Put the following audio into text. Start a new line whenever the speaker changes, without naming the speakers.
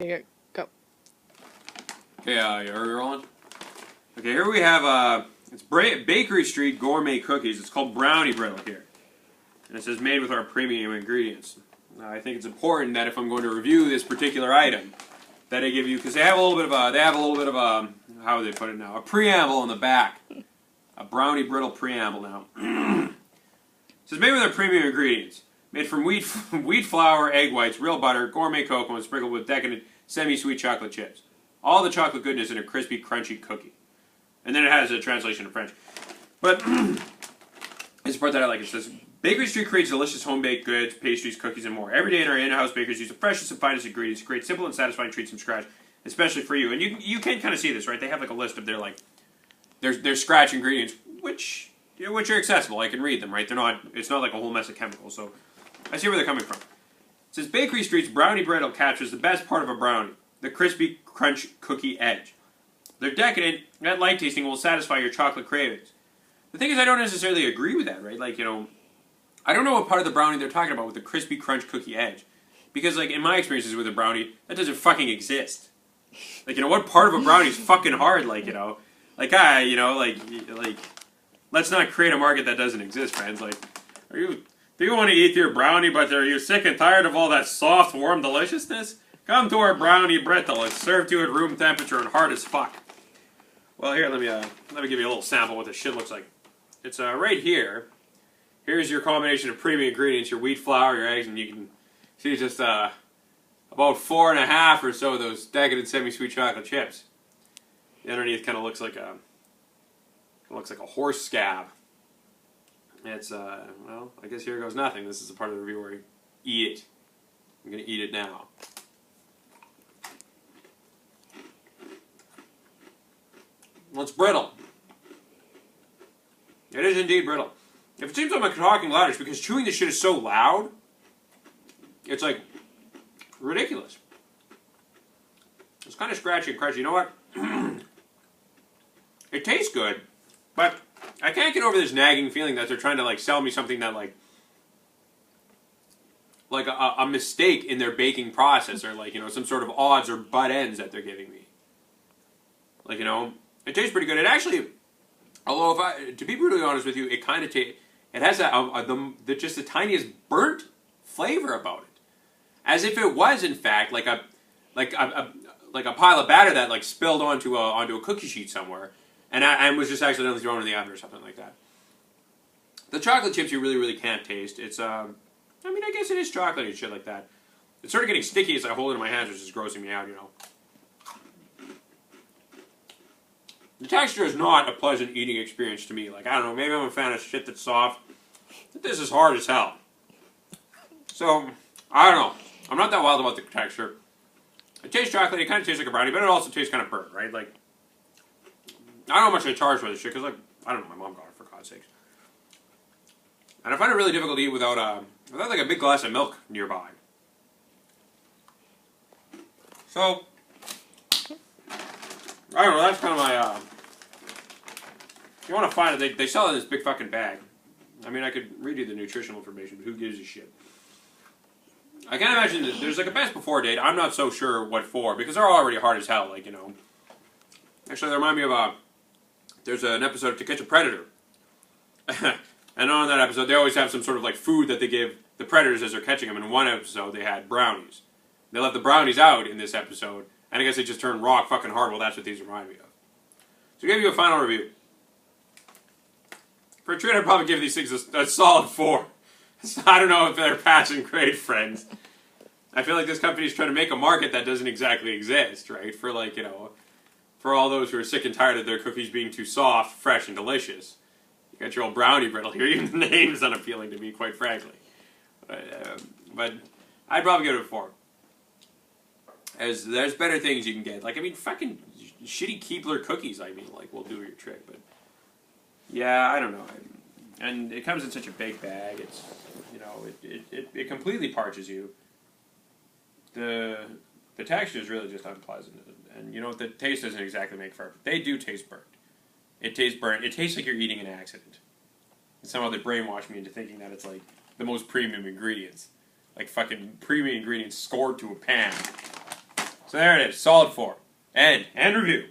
Okay, go.
Okay, are we rolling? Okay, here we have, it's Bakery Street Gourmet Cookies. It's called Brownie Brittle here. And it says made with our premium ingredients. Now, I think it's important that if I'm going to review this particular item, that I give you, because they have a little bit of a, how would they put it now? A preamble on the back. A Brownie Brittle preamble now. It says made with our premium ingredients. Made from wheat flour, egg whites, real butter, gourmet cocoa, and sprinkled with decadent, semi-sweet chocolate chips. All the chocolate goodness in a crispy, crunchy cookie. And then it has a translation to French. But, it's the part that I like. It says, Bakery Street creates delicious home-baked goods, pastries, cookies, and more. Every day in our in-house bakeries use the freshest and finest ingredients to create simple and satisfying treats from scratch, especially for you. And you can kind of see this, right? They have like a list of their scratch ingredients, which are accessible. I can read them, right? It's not like a whole mess of chemicals, so I see where they're coming from. It says, Bakery Street's Brownie Brittle captures the best part of a brownie, the crispy crunch cookie edge. They're decadent, yet light tasting will satisfy your chocolate cravings. The thing is, I don't necessarily agree with that, right? Like, I don't know what part of the brownie they're talking about with the crispy crunch cookie edge. Because, like, in my experiences with a brownie, that doesn't fucking exist. Like, what part of a brownie is fucking hard, like, let's not create a market that doesn't exist, friends. Like, do you want to eat your brownie, but are you sick and tired of all that soft, warm deliciousness? Come to our Brownie Brittle. It's served to you at room temperature and hard as fuck. Well, here, let me give you a little sample of what this shit looks like. It's right here. Here's your combination of premium ingredients, your wheat flour, your eggs, and you can see just about 4.5 or so of those decadent semi-sweet chocolate chips. The underneath kind of looks like a horse scab. It's well, I guess here goes nothing. This is the part of the review where you eat it. I'm gonna eat it now. Well, it's brittle. It is indeed brittle. If it seems like I'm talking loud, it's because chewing this shit is so loud. It's like ridiculous. It's kind of scratchy and crunchy. You know what? It tastes good, but I can't get over this nagging feeling that they're trying to sell me something that like a mistake in their baking process, or some sort of odds or butt ends that they're giving me. It tastes pretty good. It actually, although to be brutally honest with you, it kind of tastes. It has just the tiniest burnt flavor about it, as if it was in fact like a pile of batter that spilled onto a cookie sheet somewhere, and was just accidentally thrown in the oven or something like that. The chocolate chips you really can't taste. It's I guess it is chocolate and shit like that. It's sort of getting sticky as I hold it in my hands, which is grossing me out, The texture is not a pleasant eating experience to me. I don't know, maybe I'm a fan of shit that's soft. But this is hard as hell. So, I don't know. I'm not that wild about the texture. It tastes chocolatey, it kind of tastes like a brownie, but it also tastes kind of burnt, right? I don't know how much they charge for this shit, because, I don't know, my mom got it, for God's sakes. And I find it really difficult to eat without a big glass of milk nearby. So, I don't know, that's kind of my, if you want to find it, they sell it in this big fucking bag. I could read you the nutritional information, but who gives a shit? I can't imagine that there's a best before date. I'm not so sure what for, because they're already hard as hell, Actually, they remind me of, there's an episode of To Catch a Predator. And on that episode, they always have some sort of food that they give the predators as they're catching them. In one episode, they had brownies. They left the brownies out in this episode, and I guess they just turned rock fucking hard. Well, that's what these remind me of. So, I'll give you a final review. For a treat, I'd probably give these things a solid 4. I don't know if they're passing grade, friends. I feel like this company's trying to make a market that doesn't exactly exist, right? For for all those who are sick and tired of their cookies being too soft, fresh, and delicious. You got your old Brownie Brittle here. Even the name's unappealing to me, quite frankly. But I'd probably give it a 4. As there's better things you can get. Fucking shitty Keebler cookies, will do your trick. But yeah, I don't know. And it comes in such a big bag. It's, it completely parches you. The texture is really just unpleasant. And the taste doesn't exactly make for it. They do taste burnt. It tastes burnt. It tastes like you're eating an accident. And somehow they brainwashed me into thinking that it's the most premium ingredients. Fucking premium ingredients scored to a pan. So there it is, solid 4. End review.